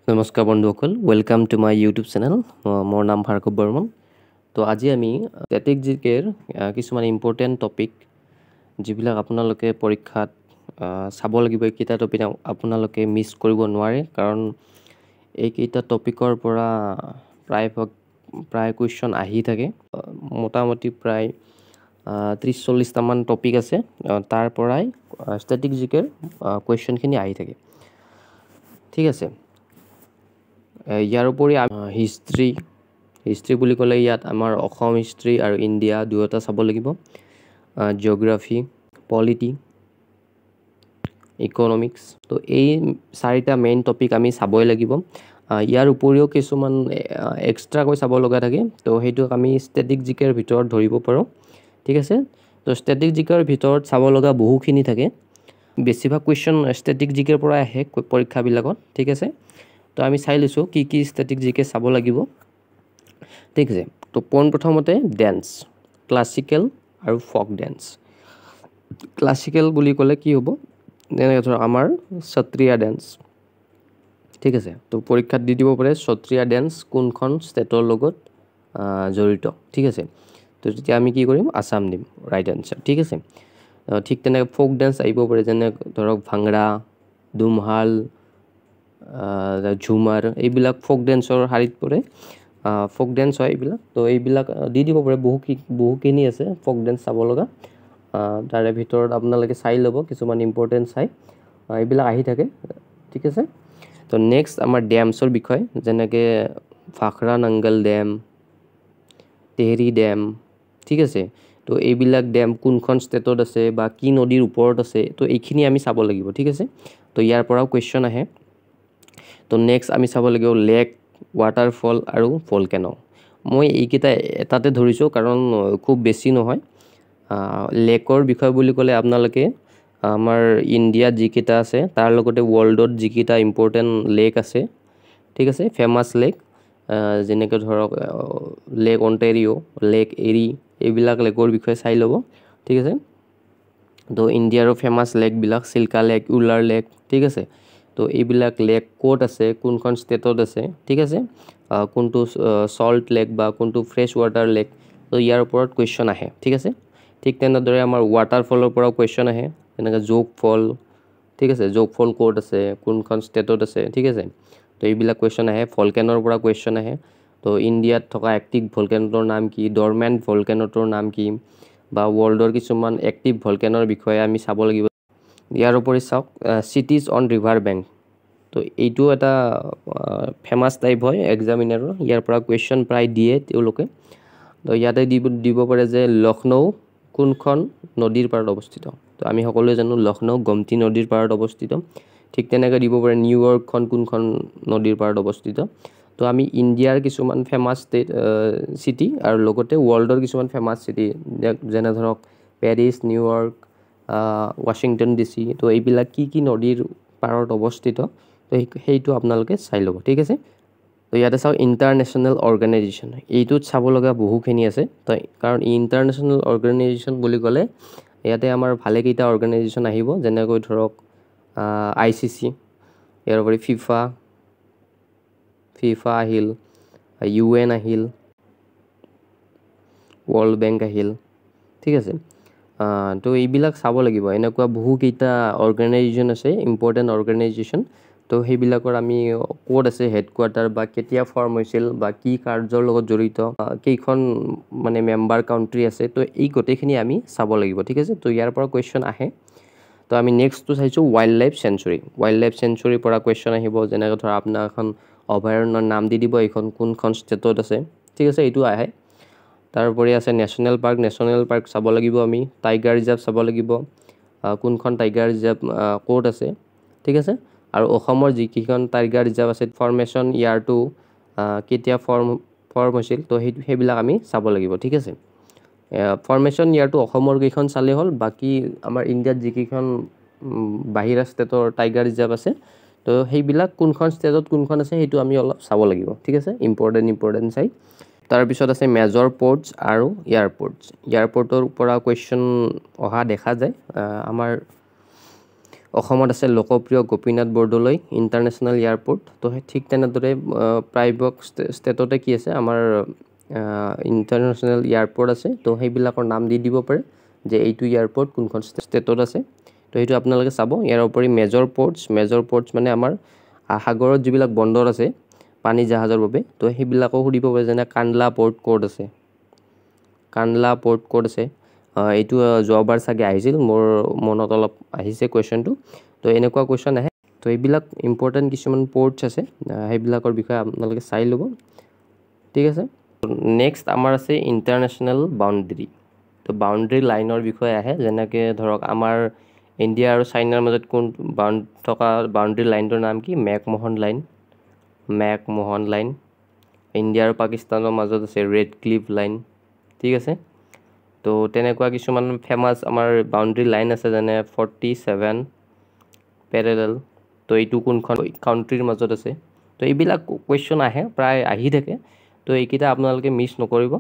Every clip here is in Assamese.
নমস্কাৰ বন্ধুসকল, welcome to my YouTube channel. মোৰ নাম ভাৰ্গৱ বৰ্মন। তো আজি আমি ষ্টেটিক জিকেৰ কিছুমান ইম্পৰ্টেণ্ট টপিক যিবিলাক আপোনালোকে পৰীক্ষাত চাব লাগিব। এইকেইটা টপিক আপোনালোকে মিছ কৰিব নোৱাৰে, কাৰণ এইকেইটা টপিকৰ পৰা প্ৰায় কুৱেশ্যন আহি থাকে। মোটামুটি প্ৰায় 30-40টামান টপিক আছে, তাৰ পৰাই ষ্টেটিক জিকেৰ কুৱেশ্যনখিনি আহি থাকে। ঠিক আছে। ইয়াৰ উপৰি হিষ্ট্ৰী বুলি ক'লে ইয়াত আমাৰ অসম হিষ্ট্ৰী আৰু ইণ্ডিয়া দুয়োটা চাব লাগিব। জিঅ'গ্ৰাফী, পলিটি, ইকনমিক্স, তো এই 4টা মেইন টপিক আমি চাবই লাগিব। ইয়াৰ উপৰিও কিছুমান এক্সট্ৰাকৈ চাব লগা থাকে, তো সেইটোক আমি ষ্টেটিক জিকেৰ ভিতৰত ধৰিব পাৰোঁ। ঠিক আছে। তো ষ্টেটিক জিকেৰ ভিতৰত চাব লগা বহুখিনি থাকে। বেছিভাগ কুৱেশ্যন ষ্টেটিক জিকেৰ পৰা আহে পৰীক্ষাবিলাকত। ঠিক আছে। তো আমি চাই লৈছোঁ কি কি ষ্টেটিক জিকে চাব লাগিব। ঠিক আছে। তো পোনপ্ৰথমতে ডেন্স, ক্লাছিকেল আৰু ফক ডেন্স। ক্লাছিকেল বুলি ক'লে কি হ'ব, যেনেকৈ ধৰক আমাৰ সত্ৰীয়া ডেন্স। ঠিক আছে। তো পৰীক্ষাত দি দিব পাৰে সত্ৰীয়া ডেন্স কোনখন ষ্টেটৰ লগত জড়িত। ঠিক আছে। তো তেতিয়া আমি কি কৰিম, আছাম দিম, ৰাইট এনচাৰ। ঠিক আছে। ঠিক তেনেকৈ ফক ডেন্স আহিব পাৰে, যেনে ধৰক ভাংৰা, দুমহাল, ঝুমাৰ, এইবিলাক ফক ডেন্সৰ শাৰীত পৰে। ফক ডেন্স হয় এইবিলাক। তো এইবিলাক দি দিব পাৰে, বহুখিনি আছে ফক ডেন্স চাব লগা। তাৰে ভিতৰত আপোনালোকে চাই ল'ব, কিছুমান ইম্পৰ্টেণ্ট চাই এইবিলাক আহি থাকে। ঠিক আছে। তো নেক্সট আমাৰ ডেমছৰ বিষয়, যেনেকৈ ভাখৰা নাংগল ডেম, তেহেৰী ডেম। ঠিক আছে। তো এইবিলাক ডেম কোনখন ষ্টেটত আছে বা কি নদীৰ ওপৰত আছে, তো এইখিনি আমি চাব লাগিব। ঠিক আছে। তো ইয়াৰ পৰাও কুৱেশ্যন আহে। তো নেক্সট আমি চাব লাগিব লেক, ৱাটাৰফল আৰু ভলকেনো। মই এইকেইটা এটাতে ধৰিছোঁ, কাৰণ খুব বেছি নহয়। লেকৰ বিষয় বুলি ক'লে আপোনালোকে আমাৰ ইণ্ডিয়াত যিকেইটা আছে তাৰ লগতে ৱৰ্ল্ডত যিকেইটা ইম্পৰ্টেণ্ট লেক আছে, ঠিক আছে, ফেমাছ লেক, যেনেকৈ ধৰক লেক অণ্টেৰিঅ', লেক এৰি, এইবিলাক লেকৰ বিষয়ে চাই ল'ব। ঠিক আছে। তো ইণ্ডিয়াৰো ফেমাছ লেকবিলাক চিল্কা লেক, উলাৰ লেক। ঠিক আছে। তো এইবিলাক লেক ক'ত আছে, কোনখন ষ্টেটত আছে, ঠিক আছে, কোনটো চল্ট লেক বা কোনটো ফ্ৰেছ ৱাটাৰ লেক, তো ইয়াৰ ওপৰত কুৱেশ্যন আহে। ঠিক আছে। ঠিক তেনেদৰে আমাৰ ৱাটাৰফলৰ পৰাও কুৱেশ্যন আহে, যেনেকৈ যোগ ফল। ঠিক আছে। যোগ ফল ক'ত আছে, কোনখন ষ্টেটত আছে। ঠিক আছে। তো এইবিলাক কুৱেশ্যন আহে। ভলকেনৰ পৰা কুৱেশ্যন আহে। তো ইণ্ডিয়াত থকা এক্টিভ ভলকেনোটোৰ নাম কি, ডৰমেণ্ট ভলকেনোটোৰ নাম কি, বা ৱৰ্ল্ডৰ কিছুমান এক্টিভ ভলকেনৰ বিষয়ে আমি চাব লাগিব। ইয়াৰ উপৰি চাওক চিটিজ অন ৰিভাৰ বেংক। তো এইটো এটা ফেমাছ টাইপ হয় এক্সামিনাৰৰ, ইয়াৰ পৰা কুৱেশ্যন প্ৰায় দিয়ে তেওঁলোকে। তো ইয়াতে দিব পাৰে যে লক্ষ্ণৌ কোনখন নদীৰ পাৰত অৱস্থিত। তো আমি সকলোৱে জানো লক্ষ্ণৌ গোমতী নদীৰ পাৰত অৱস্থিত। ঠিক তেনেকৈ দিব পাৰে নিউয়ৰ্কখন কোনখন নদীৰ পাৰত অৱস্থিত। তো আমি ইণ্ডিয়াৰ কিছুমান ফেমাছ চিটি আৰু লগতে ৱৰ্ল্ডৰ কিছুমান ফেমাছ চিটি, যেনে ধৰক পেৰিছ, নিউয়ৰ্ক, ৱাশ্বিংটন DC, তো এইবিলাক কি কি নদীৰ পাৰত অৱস্থিত, তো সেইটো আপোনালোকে চাই ল'ব। ঠিক আছে। তো ইয়াতে চাওক ইণ্টাৰনেশ্যনেল অৰ্গেনাইজেশ্যন, এইটোত চাব লগা বহুখিনি আছে। তো কাৰণ ইণ্টাৰনেশ্যনেল অৰ্গেনাইজেশ্যন বুলি ক'লে ইয়াতে আমাৰ ভালেকেইটা অৰ্গেনাইজেশ্যন আহিব, যেনেকৈ ধৰক ICC, ইয়াৰ উপৰি ফিফা আহিল, UN আহিল, ৱৰ্ল্ড বেংক আহিল। ঠিক আছে। তো এইবিলাক চাব লাগিব। এনেকুৱা বহুকেইটা অৰ্গেনাইজেশ্যন আছে, ইম্পৰ্টেণ্ট অৰ্গেনাইজেশ্যন। তো সেইবিলাকৰ আমি ক'ত আছে হেডকোৱাৰ্টাৰ, বা কেতিয়া ফৰ্ম হৈছিল, বা কি কাৰ্যৰ লগত জড়িত, কেইখন মানে মেম্বাৰ কাউণ্ট্ৰি আছে, তো এই গোটেইখিনি আমি চাব লাগিব। ঠিক আছে। তো ইয়াৰ পৰা কুৱেশ্যন আহে। তো আমি নেক্সটটো চাইছোঁ wild life sanctuary. Wild life চেঞ্চুৰীৰ পৰা কুৱেশ্যন আহিব, যেনেকৈ ধৰক আপোনাৰ এখন অভয়াৰণ্যৰ নাম দি দিব, এইখন কোনখন ষ্টেটত আছে। ঠিক আছে। এইটো আহে। তাৰোপৰি আছে নেশ্যনেল পাৰ্ক চাব লাগিব আমি, টাইগাৰ ৰিজাৰ্ভ চাব লাগিব, কোনখন টাইগাৰ ৰিজাৰ্ভ ক'ত আছে। ঠিক আছে। আৰু অসমৰ যিকেইখন টাইগাৰ ৰিজাৰ্ভ আছে, ফৰ্মেশ্যন ইয়াৰটো কেতিয়া ফৰ্ম হৈছিল, তো সেইবিলাক আমি চাব লাগিব। ঠিক আছে। ফৰ্মেশ্যন ইয়াৰটো অসমৰ কেইখন চালেই হ'ল, বাকী আমাৰ ইণ্ডিয়াত যিকেইখন বাহিৰা ষ্টেটৰ টাইগাৰ ৰিজাৰ্ভ আছে, তো সেইবিলাক কোনখন ষ্টেটত কোনখন আছে সেইটো আমি অলপ চাব লাগিব। ঠিক আছে। ইম্পৰ্টেণ্ট চাই। তাৰপিছত আছে মেজৰ পৰ্টছ আৰু এয়াৰপৰ্টছ। এয়াৰপৰ্টৰ পৰা কুৱেশ্যন অহা দেখা যায়। আমাৰ অসমত আছে লোকপ্ৰিয় গোপীনাথ বৰদলৈ ইণ্টাৰনেশ্যনেল এয়াৰপৰ্ট। তো ঠিক তেনেদৰে প্ৰায়ভাগ ষ্টেটতে কি আছে আমাৰ ইণ্টাৰনেশ্যনেল এয়াৰপৰ্ট আছে। তো সেইবিলাকৰ নাম দি দিব পাৰে যে এইটো এয়াৰপৰ্ট কোনখন ষ্টেটত আছে। তো সেইটো আপোনালোকে চাব। ইয়াৰ উপৰি মেজৰ পৰ্টছ মানে আমাৰ সাগৰত যিবিলাক বন্দৰ আছে পানী জাহাজৰ বাবে, তো সেইবিলাকো সুধিব পাৰে, যেনে কাণ্ডলা পৰ্ট ক'ত আছে, কাণ্ডলা পৰ্ট ক'ত আছে। এইটো যোৱাবাৰ চাগে আহিছিল, মোৰ মনত অলপ আহিছে কুৱেশ্যনটো। তো এনেকুৱা কুৱেশ্যন আহে। তো এইবিলাক ইম্পৰ্টেণ্ট কিছুমান পৰ্টছ আছে, সেইবিলাকৰ বিষয়ে আপোনালোকে চাই ল'ব, ঠিক আছে। নেক্সট আমাৰ আছে ইণ্টাৰনেশ্যনেল বাউণ্ডেৰী। তো বাউণ্ডেৰী লাইনৰ বিষয়ে আহে, যেনেকৈ ধৰক আমাৰ ইণ্ডিয়া আৰু চাইনাৰ মাজত থকা বাউণ্ডেৰী লাইনটোৰ নাম কি, মেকমোহন লাইন। ইণ্ডিয়া আৰু পাকিস্তানৰ মাজত আছে ৰেড ক্লিফ লাইন, ঠিক আছে। তো তেনেকুৱা কিছুমান ফেমাছ আমাৰ বাউণ্ডেৰী লাইন আছে, যেনে 47 পেৰেলেল। তো এইটো কোনখন কাউণ্ট্ৰিৰ মাজত আছে। তো এইবিলাক কুৱেশ্যন আহে, প্ৰায় আহি থাকে। তো এইকেইটা আপোনালোকে মিছ নকৰিব।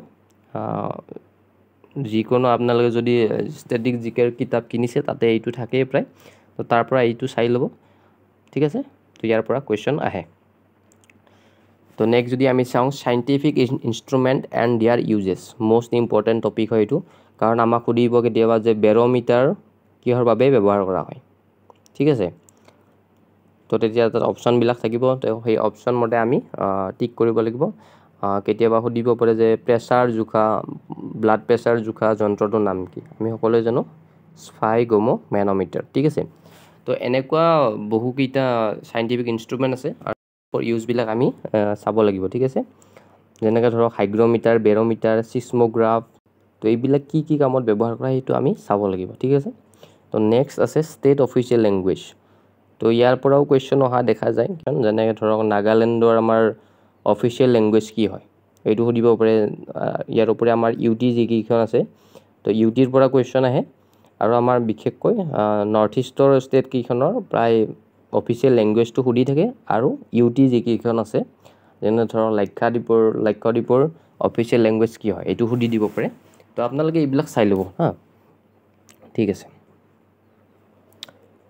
যিকোনো আপোনালোকে যদি ষ্টেটিক জিকেৰ কিতাপ কিনিছে তাতে এইটো থাকেই প্ৰায়। তো তাৰ পৰা এইটো চাই ল'ব, ঠিক আছে। তো ইয়াৰ পৰা কুৱেশ্যন আহে। তো নেক্সট যদি আমি চাওঁ চাইণ্টিফিক ইনষ্ট্ৰুমেণ্ট এণ্ড দিয়াৰ ইউজেছ, মষ্ট ইম্পৰ্টেণ্ট টপিক হয় এইটো, কাৰণ আমাক সুধিব কেতিয়াবা যে বেৰ'মিটাৰ কিহৰ বাবে ব্যৱহাৰ কৰা হয়, ঠিক আছে। তো তেতিয়া তাত অপশ্যনবিলাক থাকিব, তো সেই অপশ্যন মতে আমি টিক কৰিব লাগিব। কেতিয়াবা সুধিব পাৰে যে ব্লাড প্ৰেছাৰ জোখা যন্ত্ৰটোৰ নাম কি, আমি সকলোৱে জানো স্ফাইগমোমেনোমিটাৰ, ঠিক আছে। তো এনেকুৱা বহুকেইটা চাইণ্টিফিক ইনষ্ট্ৰুমেণ্ট আছে আৰু ইউজবিলাক আমি চাব লাগিব, ঠিক আছে। যেনেকৈ ধৰক হাইগ্ৰমিটাৰ, বেৰ'মিটাৰ, চিছমোগ্ৰাফ। তো এইবিলাক কি কি কামত ব্যৱহাৰ কৰা সেইটো আমি চাব লাগিব, ঠিক আছে। তো নেক্সট আছে ষ্টেট অফিচিয়েল লেংগুৱেজ। তো ইয়াৰ পৰাও কুৱেশ্যন অহা দেখা যায়, যেনেকৈ ধৰক নাগালেণ্ডৰ আমাৰ অফিচিয়েল লেংগুৱেজ কি হয় এইটো সুধিব পাৰে। ইয়াৰ উপৰি আমাৰ UT যিকেইখন আছে, তো UTৰ পৰা কুৱেশ্যন আহে। আৰু আমাৰ বিশেষকৈ নৰ্থ ইষ্টৰ ষ্টেট কেইখনৰ প্ৰায় অফিচিয়েল লেংগুৱেজটো সুধি থাকে। আৰু UT যিকেইখন আছে, যেনে ধৰক লাক্ষাদ্বীপৰ অফিচিয়েল লেংগুৱেজ কি হয় এইটো সুধি দিব পাৰে। তো আপোনালোকে এইবিলাক চাই ল'ব, ঠিক আছে।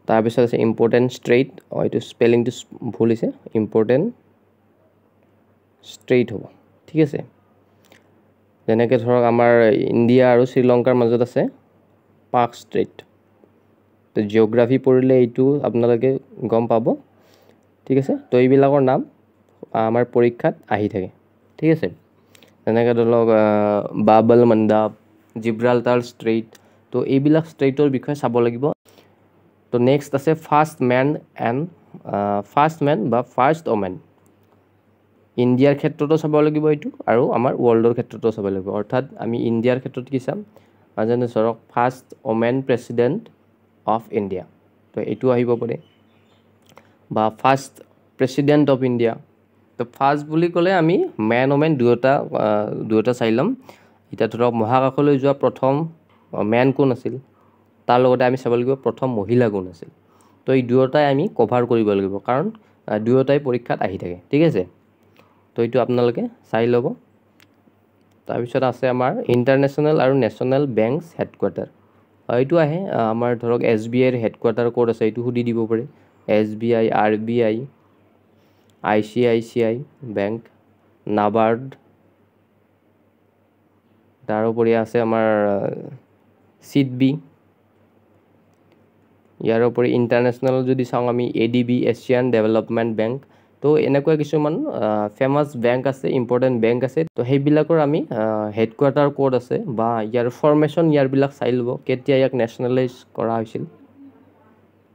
তাৰপিছত আছে ইম্পৰ্টেণ্ট ষ্ট্ৰেইট, এইটো স্পেলিংটো ভুল হৈছে, ইম্পৰ্টেণ্ট ষ্ট্ৰেইট হ'ব, ঠিক আছে। যেনেকৈ ধৰক আমাৰ ইণ্ডিয়া আৰু শ্ৰীলংকাৰ মাজত আছে পাক ষ্ট্ৰেইট। তো জিঅ'গ্ৰাফী পঢ়িলে এইটো আপোনালোকে গম পাব, ঠিক আছে। তো এইবিলাকৰ নাম আমাৰ পৰীক্ষাত আহি থাকে, ঠিক আছে। যেনেকৈ ধৰক বাব আল মণ্ডাব, জিব্ৰাল্টাৰ ষ্ট্ৰেইট। তো এইবিলাক ষ্ট্ৰেইটৰ বিষয়ে চাব লাগিব। তো নেক্সট আছে ফাৰ্ষ্ট মেন বা ফাৰ্ষ্ট ওমেন। ইণ্ডিয়াৰ ক্ষেত্ৰতো চাব লাগিব এইটো, আৰু আমাৰ ৱৰ্ল্ডৰ ক্ষেত্ৰতো চাব লাগিব। অৰ্থাৎ আমি ইণ্ডিয়াৰ ক্ষেত্ৰত কি চাম, যেনে ধৰক first women president of India, তো এইটো আহিব পাৰে। বা ফাৰ্ষ্ট প্ৰেছিডেণ্ট অফ ইণ্ডিয়া। তো ফাৰ্ষ্ট বুলি ক'লে আমি মেন ওমেন দুয়োটা চাই ল'ম। এতিয়া ধৰক মহাকাশলৈ যোৱা প্ৰথম মেন কোন আছিল, তাৰ লগতে আমি চাব লাগিব প্ৰথম মহিলা কোন আছিল। তো এই দুয়োটাই আমি কভাৰ কৰিব লাগিব, কাৰণ দুয়োটাই পৰীক্ষাত আহি থাকে, ঠিক আছে। তো এইটো আপোনালোকে চাই ল'ব। তাৰপিছত আছে আমাৰ ইণ্টাৰনেশ্যনেল আৰু নেশ্যনেল বেংকছ হেডকোৱাৰ্টাৰ। এইটো আহে আমাৰ ধৰক SBIৰ হেডকোৱাৰ্টাৰ ক'ত আছে এইটো সুধি দিব পাৰে। SBI, RBI, ICICI bank, NABARD. তাৰোপৰি আছে আমাৰ CIDB। ইয়াৰ উপৰি ইণ্টাৰনেশ্যনেল যদি চাওঁ আমি ADB, এছিয়ান ডেভেলপমেণ্ট বেংক। তো এনেকুৱা কিছুমান ফেমাছ বেংক আছে, ইম্পৰ্টেণ্ট বেংক আছে। তো সেইবিলাকৰ আমি হেডকোৱাৰ্টাৰ ক'ত আছে বা ইয়াৰ ফৰ্মেশ্যন ইয়াৰবিলাক চাই ল'ব, কেতিয়া ইয়াক নেশ্যনেলাইজ কৰা হৈছিল।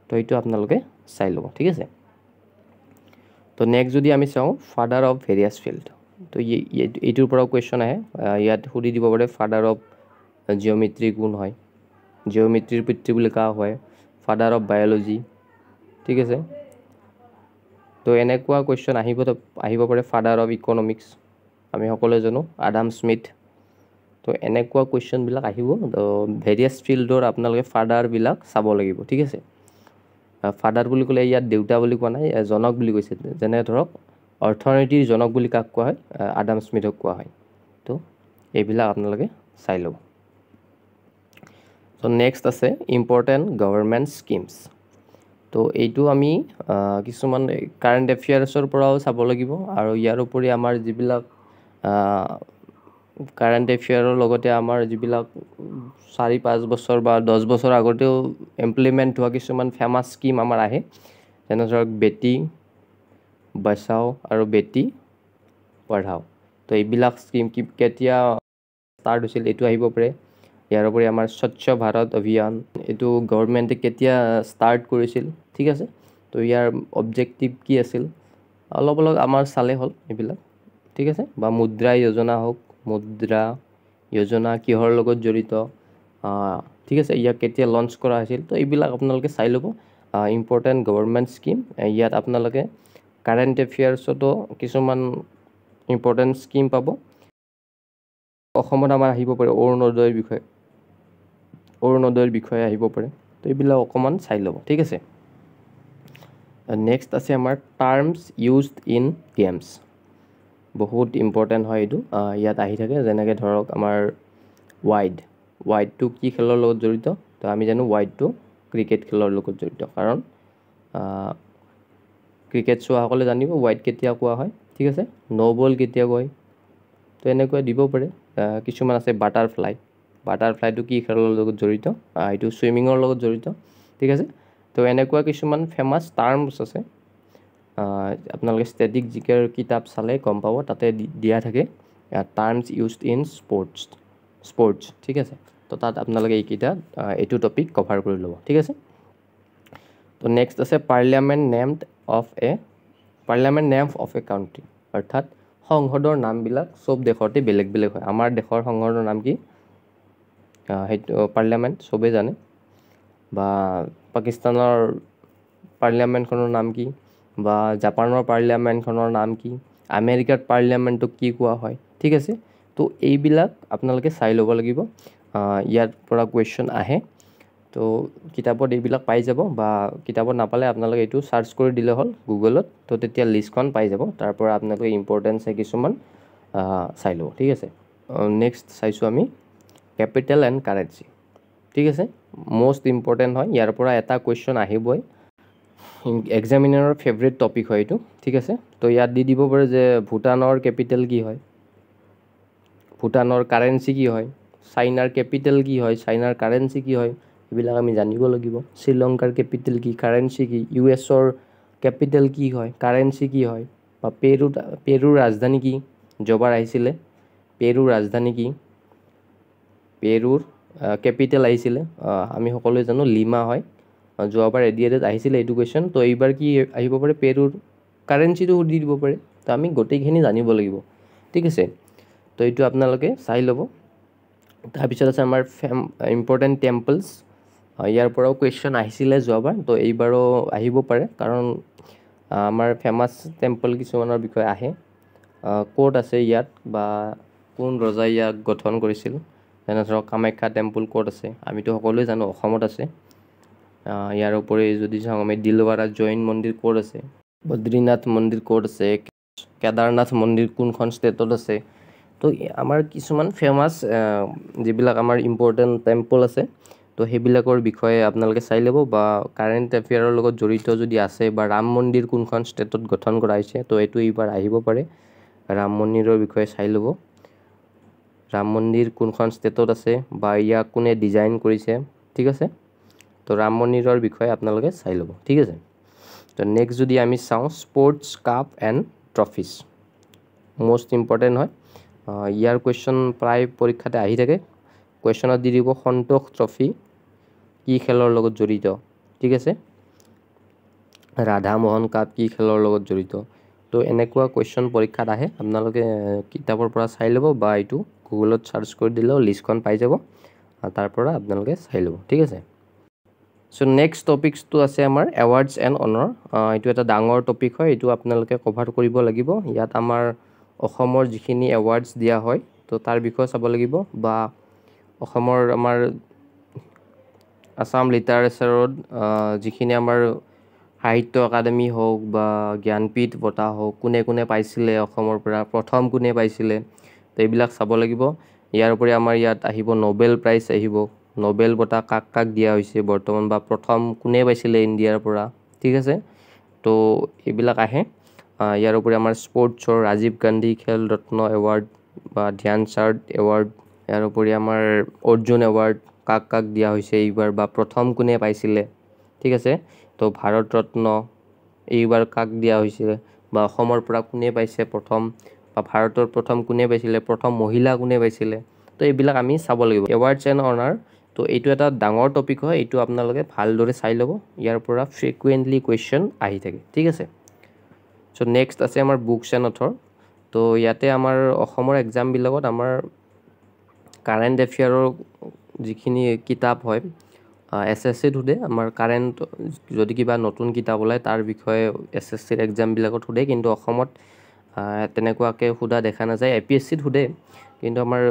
তো এইটো আপোনালোকে চাই ল'ব, ঠিক আছে। তো নেক্সট যদি আমি চাওঁ ফাদাৰ অফ ভেৰিয়াছ ফিল্ড। তো এইটোৰ পৰাও কুৱেশ্যন আহে। ইয়াত সুধি দিব পাৰে ফাদাৰ অফ জিঅ'মেট্ৰি কোন হয়, জিঅ'মেট্ৰিৰ পিতৃ বুলি কোৱা হয়, ফাদাৰ অফ বায়'লজি, ঠিক আছে। তো এনেকুৱা কুৱেশ্যন আহিব পাৰে। ফাদাৰ অফ ইকনমিক্স আমি সকলোৱে জানো আডাম স্মিথ। তো এনেকুৱা কুৱেশ্যনবিলাক আহিব। তো ভেৰিয়াছ ফিল্ডৰ আপোনালোকে ফাদাৰবিলাক চাব লাগিব, ঠিক আছে। ফাদাৰ বুলি ক'লে ইয়াত দেউতা বুলি কোৱা নাই, জনক বুলি কৈছে। যেনে ধৰক অৰ্থনীতিৰ জনক বুলি কাক কোৱা হয়, আডাম স্মিথক কোৱা হয়। তো এইবিলাক আপোনালোকে চাই ল'ব। তো নেক্সট আছে ইম্পৰ্টেণ্ট গভৰ্ণমেণ্ট স্কিমছ। তো এইটো আমি কিছুমান কাৰেণ্ট এফেয়াৰ্ছৰ পৰাও চাব লাগিব আৰু ইয়াৰ উপৰি আমাৰ যিবিলাক কাৰেণ্ট এফেয়াৰৰ লগতে আমাৰ যিবিলাক 4-5 বছৰ বা 10 বছৰ আগতেও ইমপ্লিমেণ্ট হোৱা কিছুমান ফেমাছ স্কিম আমাৰ আহে, যেনে ধৰক বেটি বচাও আৰু বেটি পঢ়াও। তো এইবিলাক স্কিম কেতিয়া ষ্টাৰ্ট হৈছিল এইটো আহিব পাৰে। ইয়াৰ উপৰি আমাৰ স্বচ্ছ ভাৰত অভিযান, এইটো গভৰ্ণমেণ্টে কেতিয়া ষ্টাৰ্ট কৰিছিল, ঠিক আছে। তো ইয়াৰ অবজেক্টিভ কি আছিল, অলপ আমাৰ চালে হ'ল এইবিলাক, ঠিক আছে। বা মুদ্ৰা যোজনা হওক, মুদ্ৰা যোজনা কিহৰ লগত জড়িত, ঠিক আছে, ইয়াক কেতিয়া লঞ্চ কৰা হৈছিল। তো এইবিলাক আপোনালোকে চাই ল'ব, ইম্পৰ্টেণ্ট গভৰ্ণমেণ্ট স্কিম। ইয়াত আপোনালোকে কাৰেণ্ট এফেয়াৰ্ছতো কিছুমান ইম্পৰ্টেণ্ট স্কিম পাব। অসমত আমাৰ আহিব পাৰে অৰুণোদয়ৰ বিষয়ে আহিব পাৰে। তো এইবিলাক অকণমান চাই ল'ব, ঠিক আছে। নেক্সট আছে আমাৰ টাৰ্মছ ইউজড ইন গেমছ, বহুত ইম্পৰ্টেণ্ট হয় এইটো। ইয়াত আহি থাকে যেনেকৈ ধৰক আমাৰ ৱাইডটো কি খেলৰ লগত জড়িত। তো আমি জানো ৱাইডটো ক্ৰিকেট খেলৰ লগত জড়িত, কাৰণ ক্ৰিকেট চোৱাসকলে জানিব ৱাইড কেতিয়া কোৱা হয়, ঠিক আছে। ন' বল কেতিয়া কয়, তো এনেকুৱা দিব পাৰে। কিছুমান আছে বাটাৰফ্লাইটো কি খেলৰ লগত জড়িত, এইটো ছুইমিঙৰ লগত জড়িত, ঠিক আছে। তো এনেকুৱা কিছুমান ফেমাছ টাৰ্মছ আছে, আপোনালোকে ষ্টেটিক জিকেৰ কিতাপ চালে গম পাব, তাতে দিয়া থাকে টাৰ্মছ ইউজড ইন স্পৰ্টছ, ঠিক আছে। তো তাত আপোনালোকে এইটো টপিক কভাৰ কৰি ল'ব, ঠিক আছে। তো নেক্সট আছে parliament name of a country, অৰ্থাৎ সংসদৰ নামবিলাক চব দেশতে বেলেগ বেলেগ হয়। আমাৰ দেশৰ সংসদৰ নাম কি, সেইটো পাৰ্লিয়ামেণ্ট চবেই জানে। বা পাকিস্তানৰ পাৰ্লিয়ামেণ্টখনৰ নাম কি, বা জাপানৰ পাৰ্লিয়ামেণ্টখনৰ নাম কি, আমেৰিকাৰ পাৰ্লিয়ামেণ্টক কি কোৱা হয়, ঠিক আছে। তো এইবিলাক আপোনালোকে চাই ল'ব লাগিব, ইয়াৰ পৰা কুৱেশ্যন আহে। তো কিতাপত এইবিলাক পাই যাব, বা কিতাপত নাপালে আপোনালোকে এইটো চাৰ্চ কৰি দিলে হ'ল গুগলত। তো তেতিয়া লিষ্টখন পাই যাব, তাৰ পৰা আপোনালোকে ইম্পৰ্টেণ্ট কিছুমান চাই ল'ব, ঠিক আছে। নেক্সট চাইছোঁ আমি কেপিটেল এণ্ড কাৰেঞ্চি, ঠিক আছে। মষ্ট ইম্পৰ্টেণ্ট হয়, ইয়াৰ পৰা এটা কুৱেশ্যন আহিবই, এক্সামিনাৰৰ ফেভৰেট টপিক হয় এইটো, ঠিক আছে। তো ইয়াত দি দিব পাৰে যে ভূটানৰ কেপিটেল কি হয়, ভূটানৰ কাৰেঞ্চি কি হয়, চাইনাৰ কেপিটেল কি হয়, চাইনাৰ কাৰেঞ্চি কি হয়, এইবিলাক আমি জানিব লাগিব। শ্ৰীলংকাৰ কেপিটেল কি, কাৰেঞ্চি কি, US কেপিটেল কি হয়, কাৰেঞ্চি কি হয়, বা পেৰুৰ ৰাজধানী কি, যোৱাবাৰ আহিছিলে পেৰুৰ ৰাজধানী কি, পেৰুৰ কেপিটেল আহিছিলে, আমি সকলোৱে জানো লিমা হয়। যোৱাবাৰ এডিআৰইত আহিছিলে এইটো কুৱেশ্যন। তো এইবাৰ কি আহিব পাৰে, পেৰুৰ কাৰেঞ্চিটো সুধি দিব পাৰে। তো আমি গোটেইখিনি জানিব লাগিব, ঠিক আছে। তো এইটো আপোনালোকে চাই ল'ব। তাৰপিছত আছে আমাৰ ইম্পৰ্টেণ্ট টেম্পলছ, ইয়াৰ পৰাও কুৱেশ্যন আহিছিলে যোৱাবাৰ, তো এইবাৰো আহিব পাৰে, কাৰণ আমাৰ ফেমাছ টেম্পল কিছুমানৰ বিষয়ে আহে, ক'ত আছে ইয়াত, বা কোন ৰজাই ইয়াক গঠন কৰিছিল। যেনে ধৰক কামাখ্যা টেম্পল ক'ত আছে, আমিতো সকলোৱে জানো অসমত আছে। ইয়াৰ উপৰি যদি চাওঁ আমি দিলৱাৰা জৈন মন্দিৰ ক'ত আছে, বদ্ৰীনাথ মন্দিৰ ক'ত আছে, কেদাৰনাথ মন্দিৰ কোনখন ষ্টেটত আছে। তো আমাৰ কিছুমান ফেমাছ যিবিলাক আমাৰ ইম্পৰ্টেণ্ট টেম্পল আছে, তো সেইবিলাকৰ বিষয়ে আপোনালোকে চাই ল'ব। বা কাৰেণ্ট এফেয়াৰৰ লগত জড়িত যদি আছে, বা ৰাম মন্দিৰ কোনখন ষ্টেটত গঠন কৰা হৈছে, তো এইটো এইবাৰ আহিব পাৰে। ৰাম মন্দিৰৰ বিষয়ে চাই ল'ব, ৰাম মন্দিৰ কোনখন ষ্টেটত আছে, বা ইয়াক কোনে ডিজাইন কৰিছে, ঠিক আছে। তো ৰাম মন্দিৰৰ বিষয়ে আপোনালোকে চাই ল'ব, ঠিক আছে। তো নেক্সট যদি আমি চাওঁ sports cup and trophies, most important হয়। ইয়াৰ কুৱেশ্যন প্ৰায় পৰীক্ষাতে আহি থাকে। কুৱেশ্যনত দি দিব সন্তোষ ট্ৰফি কি খেলৰ লগত জড়িত, ঠিক আছে। ৰাধা মোহন কাপ কি খেলৰ লগত জড়িত। তো এনেকুৱা কুৱেশ্যন পৰীক্ষাত আহে, আপোনালোকে কিতাপৰ পৰা চাই ল'ব, বা এইটো গুগলত চাৰ্চ কৰি দিলেও লিষ্টখন পাই যাব, তাৰ পৰা আপোনালোকে চাই ল'ব, ঠিক আছে। চ' নেক্সট টপিকছটো আছে আমাৰ এৱাৰ্ডছ এণ্ড অনাৰ। এইটো এটা ডাঙৰ টপিক হয়, এইটো আপোনালোকে কভাৰ কৰিব লাগিব। ইয়াত আমাৰ অসমৰ যিখিনি এৱাৰ্ডছ দিয়া হয়, তো তাৰ বিষয়ে চাব লাগিব। বা অসমৰ আমাৰ আছাম লিটাৰেচাৰত যিখিনি আমাৰ সাহিত্য একাডেমি হওক, বা জ্ঞানপীঠ বঁটা হওক, কোনে কোনে পাইছিলে অসমৰ পৰা, প্ৰথম কোনে পাইছিলে, তো এইবিলাক চাব লাগিব। ইয়াৰ উপৰি আমাৰ ইয়াত আহিব নোবেল প্ৰাইজ আহিব, নোবেল বঁটা কাক কাক দিয়া হৈছে বৰ্তমান, বা প্ৰথম কোনে পাইছিলে ইণ্ডিয়াৰ পৰা, ঠিক আছে তো এইবিলাক আহে ইয়াৰ উপৰি আমাৰ স্পৰ্টছৰ ৰাজীৱ গান্ধী খেল ৰত্ন এৱাৰ্ড বা ধ্যান চাঁদ এৱাৰ্ড ইয়াৰ উপৰি আমাৰ অৰ্জুন এৱাৰ্ড কাক কাক দিয়া হৈছে এইবাৰ বা প্ৰথম কোনে পাইছিলে ঠিক আছে তো ভাৰত ৰত্ন এইবাৰ কাক দিয়া হৈছিলে বা অসমৰ পৰা কোনে পাইছে প্ৰথম বা ভাৰতৰ প্ৰথম কোনে পাইছিলে প্ৰথম মহিলা কোনে পাইছিলে তো এইবিলাক আমি চাব লাগিব এৱাৰ্ডছ এণ্ড অনাৰ তো এইটো এটা ডাঙৰ টপিক হয় এইটো আপোনালোকে ভালদৰে চাই ল'ব ইয়াৰ পৰা ফ্ৰিকুৱেণ্টলি কুৱেশ্যন আহি থাকে ঠিক আছে চ' নেক্সট আছে আমাৰ বুকছ এণ্ড অথৰ তো ইয়াতে আমাৰ অসমৰ এক্সামবিলাকত আমাৰ কাৰেণ্ট এফেয়াৰৰ যিখিনি কিতাপ হয় SSCত সোধে আমাৰ কাৰেণ্ট যদি কিবা নতুন কিতাপ ওলায় তাৰ বিষয়ে SSCৰ এক্সামবিলাকত সোধে কিন্তু অসমত তেনেকুৱাকৈ সোধা দেখা নাযায় APSCত সোধে কিন্তু আমাৰ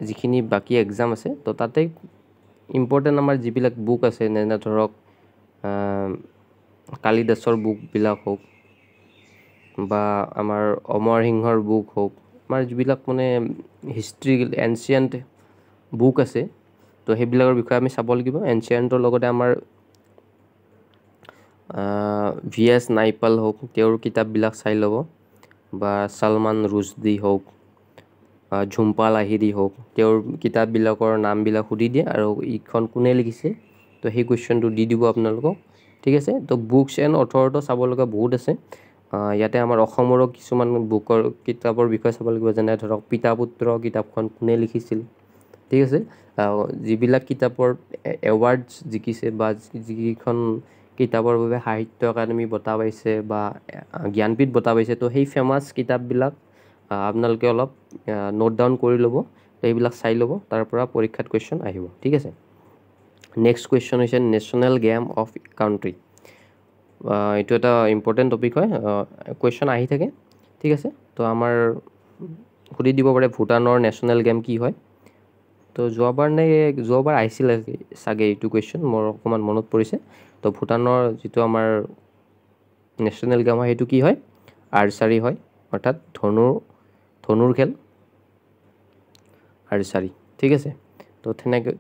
যিখিনি বাকী এক্সাম আছে তো তাতে ইম্পৰ্টেণ্ট আমাৰ যিবিলাক বুক আছে যেনে ধৰক কালিদাসৰ বুকবিলাক হওক বা আমাৰ অমৰ সিংহৰ বুক হওক আমাৰ যিবিলাক মানে হিষ্ট্ৰী এনচিয়েণ্ট বুক আছে তো সেইবিলাকৰ বিষয়ে আমি চাব লাগিব এনচিয়েণ্টৰ লগতে আমাৰ VS নাইপাল হওক তেওঁৰ কিতাপবিলাক চাই ল'ব বা সলমান ৰুছদি হওক ঝুম্পা লাহিৰি হওক তেওঁৰ কিতাপবিলাকৰ নামবিলাক সুধি দিয়ে আৰু ইখন কোনে লিখিছে তো সেই কুৱেশ্যনটো দি দিব আপোনালোকক ঠিক আছে তো বুকছ এণ্ড অথৰতো চাব লগা বহুত আছে ইয়াতে আমাৰ অসমৰো কিছুমান বুকৰ কিতাপৰ বিষয়ে চাব লাগিব যেনে ধৰক পিতা পুত্ৰ কিতাপখন কোনে লিখিছিল ঠিক আছে যিবিলাক কিতাপৰ এৱাৰ্ডছ জিকিছে বা যিকেইখন কিতাপৰ বাবে সাহিত্য একাডেমি বঁটা পাইছে বা জ্ঞানপীঠ বঁটা পাইছে তো সেই ফেমাছ কিতাপবিলাক আপোনালোকে অলপ নোট ডাউন কৰি ল'ব এইবিলাক চাই ল'ব তাৰ পৰা পৰীক্ষাত কুৱেশ্যন আহিব ঠিক আছে নেক্সট কুৱেশ্যন হৈছে নেশ্যনেল গেম অফ কাউণ্ট্ৰি এইটো এটা ইম্পৰ্টেণ্ট টপিক হয় কুৱেশ্যন আহি থাকে ঠিক আছে তো আমাৰ সুধি দিব পাৰে ভূটানৰ নেশ্যনেল গেম কি হয় তো যোৱাবাৰ আহিছিলে চাগে এইটো কুৱেশ্যন মোৰ অকণমান মনত পৰিছে তো ভূটানৰ যিটো আমাৰ নেশ্যনেল গেম হয় সেইটো কি হয় আৰ্চাৰী হয় অৰ্থাৎ ধনুৰ খেল আৰ্চাৰী ঠিক আছে তো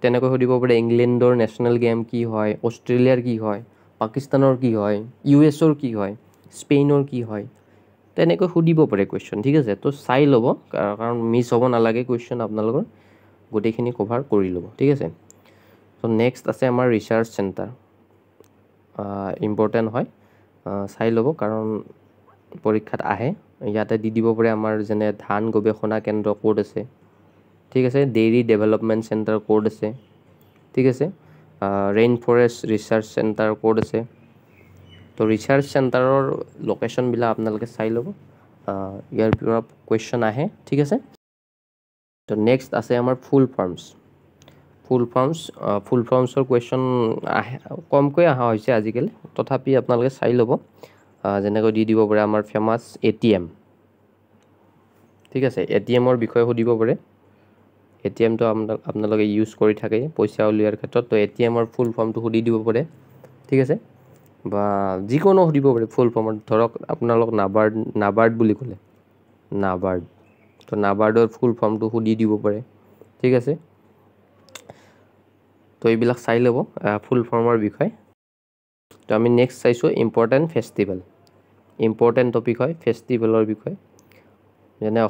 তেনেকৈ সুধিব পাৰে ইংলেণ্ডৰ নেশ্যনেল গেম কি হয় অষ্ট্ৰেলিয়াৰ কি হয় পাকিস্তানৰ কি হয় USৰ কি হয় স্পেইনৰ কি হয় তেনেকৈ সুধিব পাৰে কুৱেশ্যন ঠিক আছে তো চাই ল'ব কাৰণ মিছ হ'ব নালাগে কুৱেশ্যন আপোনালোকৰ গোটেইখিনি কভাৰ কৰি ল'ব ঠিক আছে তো নেক্সট আছে আমাৰ ৰিচাৰ্চ চেণ্টাৰ ইম্পৰ্টেণ্ট হয় চাই ল'ব কাৰণ পৰীক্ষাত আহে ইয়াতে দি দিব পাৰে আমাৰ যেনে ধান গৱেষণা কেন্দ্ৰ ক'ত আছে ঠিক আছে ডেইৰী ডেভেলপমেণ্ট চেণ্টাৰ ক'ত আছে ঠিক আছে ৰেইন ফৰেষ্ট ৰিচাৰ্চ চেণ্টাৰ ক'ত আছে তো ৰিচাৰ্চ চেণ্টাৰৰ লোকেশ্যনবিলাক আপোনালোকে চাই ল'ব ইয়াৰ পৰা কুৱেশ্যন আহে ঠিক আছে তো নেক্সট আছে আমাৰ ফুল ফৰ্মছৰ কুৱেশ্যন কমকৈ অহা হৈছে আজিকালি তথাপি আপোনালোকে চাই ল'ব যেনেকৈ দি দিব পাৰে আমাৰ ফেমাছ ATM ঠিক আছে ATMৰ বিষয়ে সুধিব পাৰে ATMটো আপোনালোকে ইউজ কৰি থাকে পইচা উলিওৱাৰ ক্ষেত্ৰত তো ATMৰ ফুল ফৰ্মটো সুধি দিব পাৰে ঠিক আছে বা যিকোনো সুধিব পাৰে ফুল ফৰ্মত ধৰক আপোনালোক নাবাৰ্ড বুলি ক'লে নাবাৰ্ড তো নাবাৰ্ডৰ ফুল ফৰ্মটো সুধি দিব পাৰে ঠিক আছে তো এইবিলাক চাই ল'ব ফুল ফৰ্মৰ বিষয়ে তো আমি নেক্সট চাইছোঁ ইম্পৰ্টেণ্ট ফেষ্টিভেল ইম্পৰ্টেণ্ট টপিক হয় ফেষ্টিভেলৰ বিষয়ে যেনে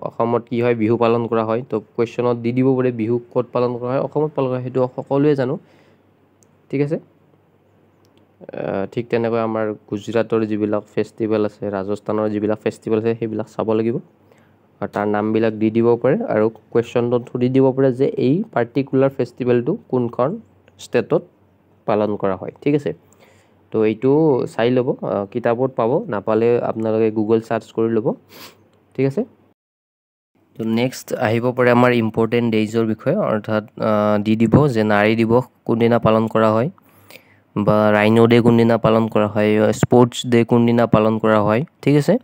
অসমত কি হয় বিহু পালন কৰা হয় তো কুৱেশ্যনত দি দিব পাৰে বিহু ক'ত পালন কৰা হয় অসমত পালন কৰা হয় সেইটো সকলোৱে জানো ঠিক আছে ঠিক তেনেকৈ আমাৰ গুজৰাটৰ যিবিলাক ফেষ্টিভেল আছে ৰাজস্থানৰ যিবিলাক ফেষ্টিভেল আছে সেইবিলাক চাব লাগিব আৰু তাৰ নামবিলাক দি দিব পাৰে আৰু কুৱেশ্যনটোত সুধি দিব পাৰে যে এই পাৰ্টিকুলাৰ ফেষ্টিভেলটো কোনখন ষ্টেটত পালন কৰা হয় ঠিক আছে তো এইটো চাই ল'ব কিতাপত পাব নাপালে আপোনালোকে গুগল চাৰ্চ কৰি ল'ব ঠিক আছে তো নেক্সট আহিব পাৰে আমাৰ ইম্পৰ্টেণ্ট ডেইজৰ বিষয়ে অৰ্থাৎ দি দিব যে নাৰী দিৱস কোনদিনা পালন কৰা হয় বা ৰাইনো ডে কোনদিনা পালন কৰা হয় স্পৰ্টছ ডে কোনদিনা পালন কৰা হয় ঠিক আছে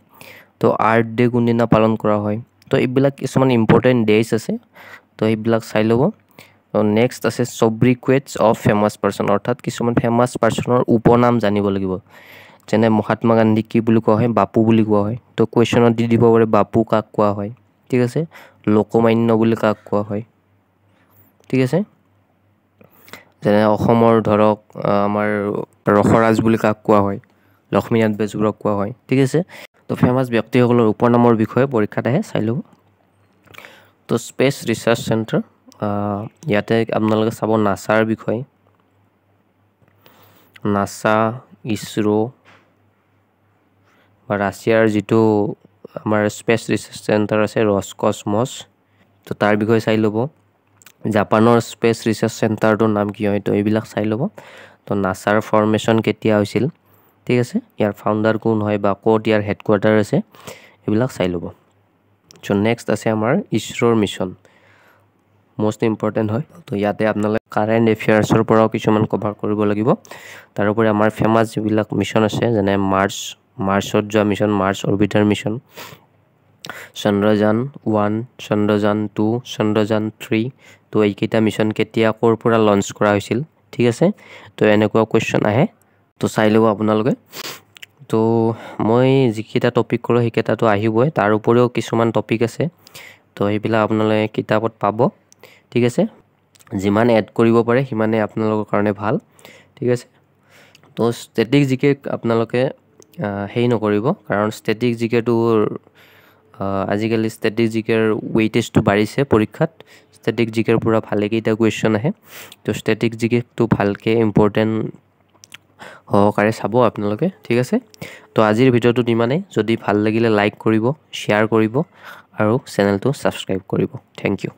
তো আৰ্ট ডে কোনদিনা পালন কৰা হয় তো এইবিলাক কিছুমান ইম্পৰ্টেণ্ট ডেইজ আছে তো সেইবিলাক চাই ল'ব নেক্সট আছে চব্ৰিকুৱেটছ অফ ফেমাছ পাৰ্চন অৰ্থাৎ কিছুমান ফেমাছ পাৰ্চনৰ উপনাম জানিব লাগিব যেনে মহাত্মা গান্ধীক কি বুলি কোৱা হয় বাপু বুলি কোৱা হয় তো কুৱেশ্যনত দি দিব পাৰে বাপু কাক কোৱা হয় ঠিক আছে লোকমান্য বুলি কাক কোৱা হয় ঠিক আছে যেনে অসমৰ ধৰক আমাৰ ৰসৰাজ বুলি কাক কোৱা হয়, লক্ষ্মীনাথ বেজবৰুৱাক কোৱা হয়, ঠিক আছে। তো ফেমাছ ব্যক্তিসকলৰ উপনামৰ বিষয়ে পৰীক্ষাত আহে, চাই ল'ব। তো স্পেচ ৰিচাৰ্চ চেণ্টাৰ, ইয়াতে আপোনালোকে চাব নাছাৰ বিষয়ে, নাছা, ইছৰো বা ৰাছিয়াৰ যিটো আমাৰ স্পেচ ৰিচাৰ্চ চেণ্টাৰ আছে ৰছকসমছ, তো তাৰ বিষয়ে চাই ল'ব। জাপানৰ স্পেচ ৰিচাৰ্চ চেণ্টাৰটোৰ নাম কি হয়, তো এইবিলাক চাই ল'ব। তো নাছাৰ ফৰ্মেশ্যন কেতিয়া হৈছিল, ঠিক আছে, ইয়াৰ ফাউণ্ডাৰ কোন হয় বা ক'ত ইয়াৰ হেডকোৱাৰ্টাৰ আছে, এইবিলাক চাই ল'ব। চ' নেক্সট আছে আমাৰ ইছৰোৰ মিছন, মষ্ট ইম্পৰ্টেণ্ট হয়। তো ইয়াতে আপোনালোকে কাৰেণ্ট এফেয়াৰ্ছৰ পৰাও কিছুমান কভাৰ কৰিব লাগিব। তাৰোপৰি আমাৰ ফেমাছ যিবিলাক মিছন আছে, যেনে মাৰ্চত যোৱা mission, March orbiter mission, Chandrayaan 1, Chandrayaan 2, Chandrayaan 3, তো এইকেইটা মিছন কেতিয়া ক'ৰ পৰা লঞ্চ কৰা হৈছিল, ঠিক আছে। তো এনেকুৱা কুৱেশ্যন আহে, তো চাই ল'ব আপোনালোকে। তো মই যিকেইটা টপিক কৰোঁ সেইকেইটাতো আহিবই, তাৰ উপৰিও কিছুমান টপিক আছে, তো সেইবিলাক আপোনালোকে কিতাপত পাব, ঠিক আছে। যিমান এড কৰিব পাৰে সিমানে আপোনালোকৰ কাৰণে ভাল, ঠিক আছে। তো ষ্টেটিক জিকে আপোনালোকে হেৰি নকৰিব, কাৰণ ষ্টেটিক জিকেটোৰ আজিকালি ষ্টেটিক জিকেৰ ৱেইটেজটো বাঢ়িছে পৰীক্ষাত। ষ্টেটিক জিকেৰ পৰা ভালেকেইটা কুৱেশ্যন আহে, তো ষ্টেটিক জিকেটো ভালকৈ ইম্পৰ্টেণ্ট সহকাৰে চাব আপোনালোকে, ঠিক আছে। তো আজিৰ ভিডিঅ'টোত ইমানেই। যদি ভাল লাগিলে লাইক কৰিব, শ্বেয়াৰ কৰিব আৰু চেনেলটো ছাবস্ক্ৰাইব কৰিব। Thank U.